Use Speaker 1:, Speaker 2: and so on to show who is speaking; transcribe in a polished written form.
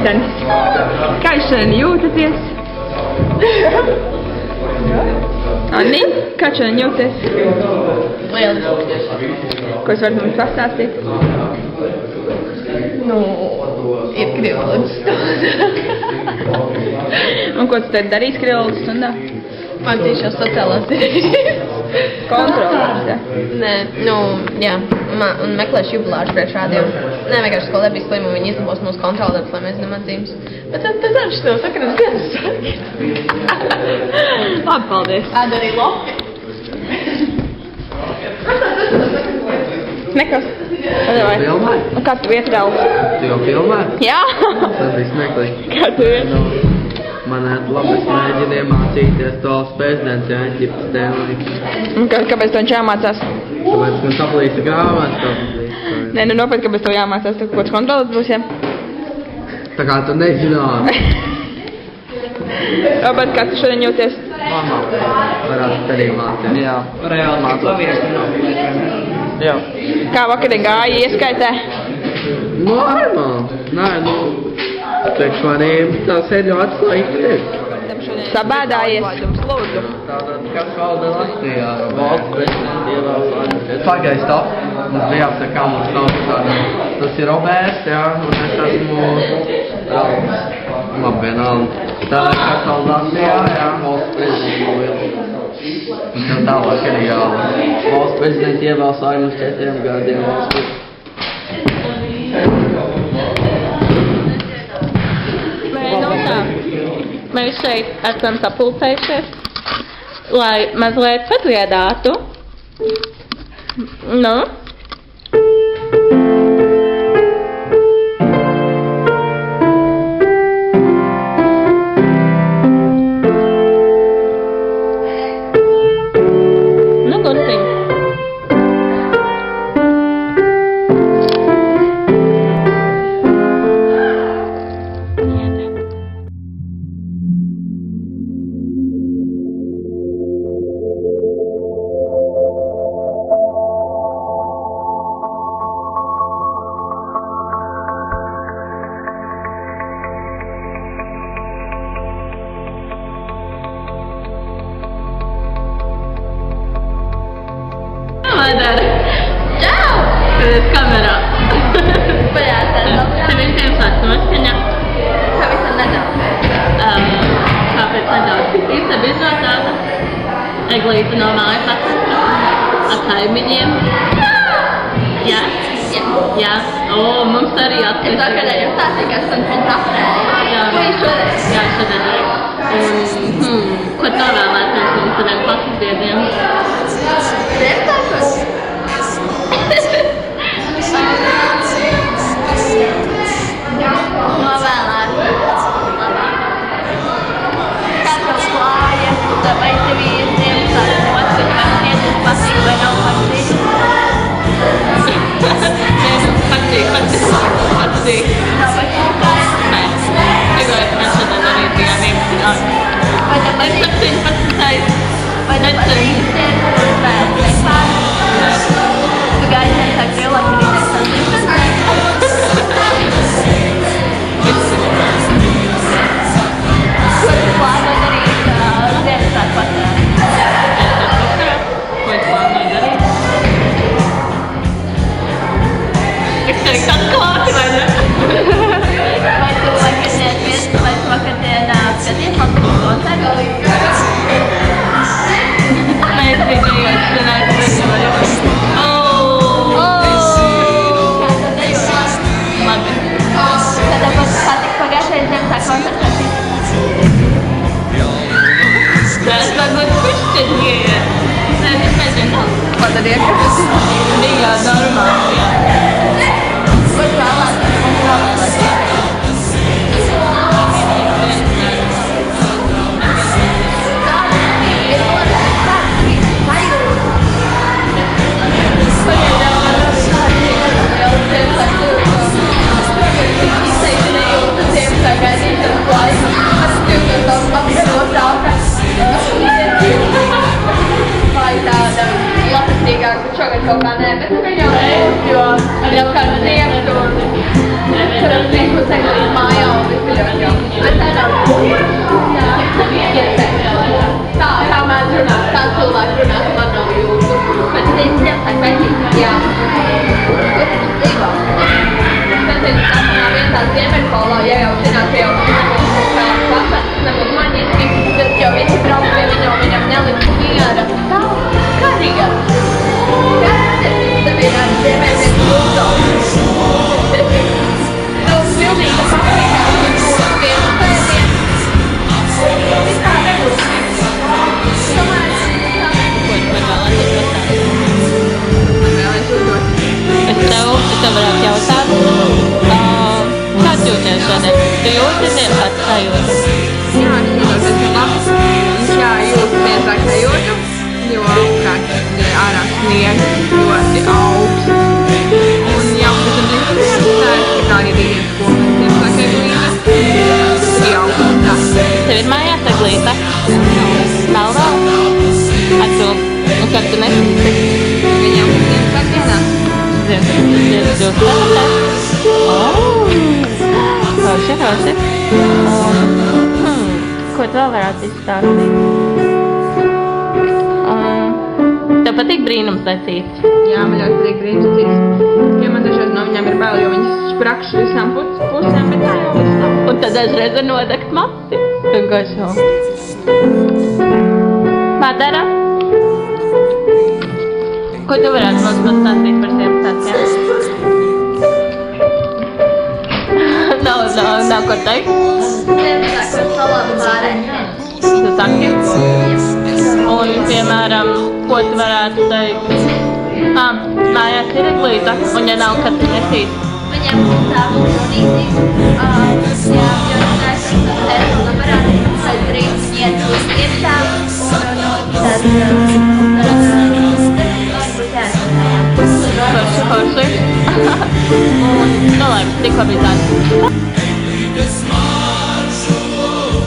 Speaker 1: šodien? Kā jūs šodien jūtaties? Anni, kā šodien jūties?
Speaker 2: Lieliski.
Speaker 1: Ko jūs varat mums pastāstīt?
Speaker 2: Nu, ir krievalodis stunda.
Speaker 1: Un ko tu tad darīsi krievalodis stundā?
Speaker 2: Mācīšos sociālās zinības.
Speaker 1: Kontrolēs, ja?
Speaker 2: Nē, nu, jā. Un meklēšu jubilāžu priekš rādiem. Nē, vienkārši skolē bija slima, viņi izlabos mūsu kontrolētas, lai mēs nemācījums. Bet tas dažs tev saka, tas dienas saki.
Speaker 1: Labi, paldies.
Speaker 2: Āda arī lopi.
Speaker 1: Nekas.
Speaker 3: Filmē?
Speaker 1: Un kā tu ietrauc?
Speaker 3: Tu jau filmē?
Speaker 1: Jā.
Speaker 3: Tas bija smieklīgi.
Speaker 1: Kā tu ietrauc?
Speaker 3: Man labi, es mēģinu iemācīties to prezidents Jāņķipas tēlī.
Speaker 1: Un kāpēc tev viņš jāmācās?
Speaker 3: Tāpēc man saplīsa grāmatas.
Speaker 1: Nē, nu nopietni, kāpēc tev jāmācās? Tev kaut kāds kontrolis būs, ja?
Speaker 3: Tā kā tu nezināji.
Speaker 1: Robert, kā tu šodien jūties?
Speaker 3: Varētu arī mācīt. Jā, reāli mācīt. Jā.
Speaker 1: Kā vakarī gāja ieskaitē?
Speaker 3: Normāli. Nē, nu, priekš maniem tas ir ļoti slikti.
Speaker 1: Sabēdājies?
Speaker 3: Tātad, kas valda Latvijā? Valsts prezidenta ievēlēšanas. Pagaid, stop. Tas bija jāapsaka, mums nav tāda. Tas ir Roberts, jā, un es esmu Rauls. Labi, vienalga. Tātad, kas valda Latvijā, jā, valsts prezidenta ievēlēšanas. Un tad tālāk arī jā. Valsts prezidenta ievēlēšanas 4 gadiem valsts prezidenta.
Speaker 4: Mēs šeit esam sapulcējušies, lai mazliet padziedātu. Nu? Nu, Guntiņ. Madara.
Speaker 2: Čau!
Speaker 4: Skaties kamerā.
Speaker 2: Paļāsās.
Speaker 4: Tev ir Ziemassvētku noskaņa.
Speaker 2: Pavisam nedaudz.
Speaker 4: Kāpēc nedaudz? Īsta izrādāta. Eglīte no mājas atnesa. Ar kaimiņiem. Jā? Jā. O, mums arī
Speaker 2: Es
Speaker 4: atnesa.
Speaker 2: vakarā jau stāstīju, ka esam pēc aprēļa.
Speaker 4: Jā.
Speaker 2: Ko jūs šodien?
Speaker 4: Jā, šodien arī. Un, ko novēlēties mums tādiem pasasdiediem?
Speaker 2: Priecākos? Novēlēt. Kā tev klāja? Vai tev ir Ziemassvētku noskaņa? Vai iet patīk vai nav patīk?
Speaker 4: Nē, nu, patīk.
Speaker 2: Nav patīk klāja?
Speaker 4: Nē, tikai mēs šodien arī bijām 11.
Speaker 2: Vai tev
Speaker 4: Vai
Speaker 2: patīk?
Speaker 4: 17.
Speaker 2: Vai tev patīk Ziemassvētku vispār? Tu gāji Ziemassvētku ielā, kad ir Ko tu plāno darīt Ziemassvētku vakarā?
Speaker 4: Ko es plānoju darīt? Es teiktu atklāti, vai ne?
Speaker 2: Vai tu vakardienā skaties Latvijas koncertu?
Speaker 4: Mēs bijām šodien aizsveicinājuši. Labi.
Speaker 2: Kad tev patīk pagājušajā Ziemassvētku koncertā?
Speaker 4: Tas varbūt pušķiņie. Nē, es nezinu.
Speaker 1: Ko tad iekšas?
Speaker 4: Bija normāli, jā.
Speaker 2: Ko tu vēlētos? Šogad kaut kā nē, bet nu jau jau kādu dienu tur Rīku tagad mājā un visu ļoti jau. Es tā mēdz runāt, tā cilvēki runāt, man nav jūtu. Bet es viņam tā pētīt. Jā. Tas ir tādā vietā Ziemeļpolā, ja jau zināt, ka jau vasaras nebūtu maģiski, tad jau visi brauc pie viņa un viņam nelika miera. Tā, karīga. Tad ir ar Ziemeļpēc lūdzu. Nu, pilnīga paprika un pie pēdiem. Viss tā nebūs. Tomēr,
Speaker 4: Ko tu man vēlētos pastāstīt?
Speaker 1: Vēlēs uzdot.
Speaker 4: Es tev varētu jautāt, kā tu jūties šodien? Tu jūties pats sajūta?
Speaker 1: Jā, es jūtos diezgan labi. Jā, jūtas viensāk sajūtu, jo augstāk ir ārā sniegs, ļoti augsts. Un jā, pēc tam līdz tā arī bija viens komis, viensāk eglīte. Bija augstāk.
Speaker 4: Tev ir mājās eglīte? Vēl vēl? Tu, un kad tu nesīsi?
Speaker 1: Viņam viensāk dienā.
Speaker 4: Ziemassvētku. Forši. Ko tu vēl varētu izstāstīt? Tev patīk brīnumsacīts?
Speaker 1: Jā, man ļoti patīk brīnumsacīts. Jo man dažreiz no viņām ir bail, jo viņas sprakš visām pusēm, bet tā jau viss nav.
Speaker 4: Un tad dažreiz var nodegt mati. Un ko šo? Madara? Ko tu varētu mums pastāstīt par Ziemassvētkiem? Nav ko teikt?
Speaker 2: Ziemassvētkos salātu pārējā.
Speaker 4: Tu saki? Un, piemēram, ko tu varētu teikt? Mājās ir eglīte, un ja nav, kad tu nesīs.
Speaker 2: Viņam tā būtu līdzīgi. Jā, jo es telefona aparāti, tad drīz iet uz iekšā, un tad varbūt jāsaka.
Speaker 4: Forši. Un, nu labi, tikko bija tāds.